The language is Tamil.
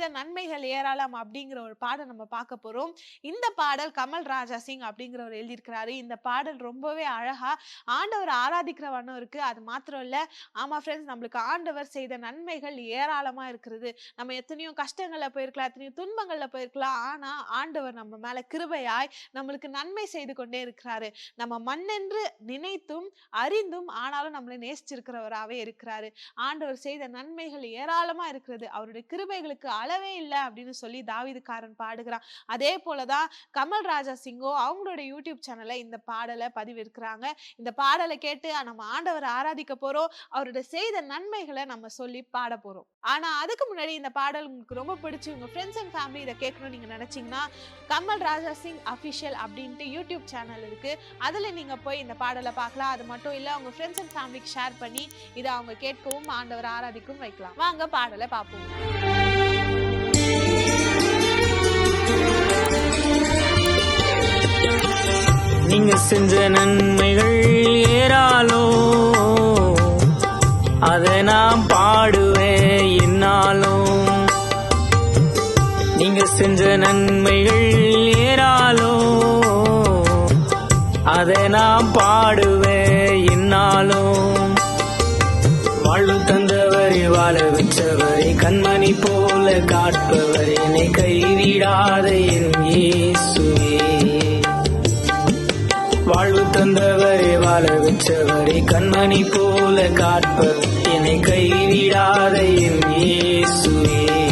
செய்த நன்மைகள் ஏராளம் அப்படிங்கிற ஒரு பாடல் நம்ம பார்க்க போறோம். இந்த பாடல் கமல் ராஜா சிங் அப்படிங்கிறவர் எழுதியிருக்கிறாரு. இந்த பாடல் ரொம்பவே அழகா ஆண்டவர் ஆராதிக்கிற வண்ணம் இருக்கு. அது மாத்திரம் இல்ல, ஆமா ஃப்ரெண்ட்ஸ், நம்மளுக்கு ஆண்டவர் செய்த நன்மைகள் ஏராளமா இருக்கிறது. நம்ம எத்தனையோ கஷ்டங்கள்ல போயிருக்கலாம், எத்தனையோ துன்பங்கள்ல போயிருக்கலாம். ஆனா ஆண்டவர் நம்ம மேல கிருபையாய் நம்மளுக்கு நன்மை செய்து கொண்டே இருக்கிறாரு. நம்ம மண்ணென்று நினைத்தும் அறிந்தும் ஆனாலும் நம்மளை நேசிச்சிருக்கிறவராகவே இருக்கிறாரு. ஆண்டவர் செய்த நன்மைகள் ஏராளமா இருக்கிறது. அவருடைய கிருபைகளுக்கு அளவே இல்லை அப்படின்னு சொல்லி தாவீதுக்காரன் பாடுகிறான். அதே போலதான் கமல் ராஜா சிங்கோ அவங்களோட யூடியூப் சேனல்ல இந்த பாடலை பதிவிருக்கிறாங்க. இந்த பாடலை கேட்டு நம்ம ஆண்டவரை ஆராதிக்க போறோம். அவருடைய செய்த நன்மைகளை நம்ம சொல்லி பாட போறோம். ஆனா அதுக்கு முன்னாடி இந்த பாடல் உங்களுக்கு ரொம்ப பிடிச்சி உங்க ஃப்ரெண்ட்ஸ் அண்ட் ஃபேமிலி இதை கேட்கணும்னு நீங்க நினைச்சீங்கன்னா கமல் ராஜா சிங் அபிஷியல் அப்படின்ட்டு யூடியூப் சேனல் இருக்கு. அதுல நீங்க போய் இந்த பாடலை பார்க்கலாம். அது மட்டும் இல்ல, உங்க ஃப்ரெண்ட்ஸ் அண்ட் ஃபேமிலிக்கு ஷேர் பண்ணி இதை அவங்க கேட்கவும் ஆண்டவர் ஆராதிக்கவும் வைக்கலாம். வாங்க பாடலை பார்ப்போம். நீங்க செஞ்ச நன்மைகள் ஏராளோ, அதை நான் பாடுவேன் என்னாலும். நீங்க செஞ்ச நன்மைகள் ஏராளோ, அதை நான் பாடுவேன் என்னாலும். வாழ்வு தந்தவரை வாழ வச்சவரை கண்மணி போல காட்பவர் என்னை கைவிடாத என் இயேசுவே. வாழ்வு தந்தவரை வாழ வச்சவரை கண்மணி போல காட்பவர் என்னை கைவிடாத என் இயேசுவே.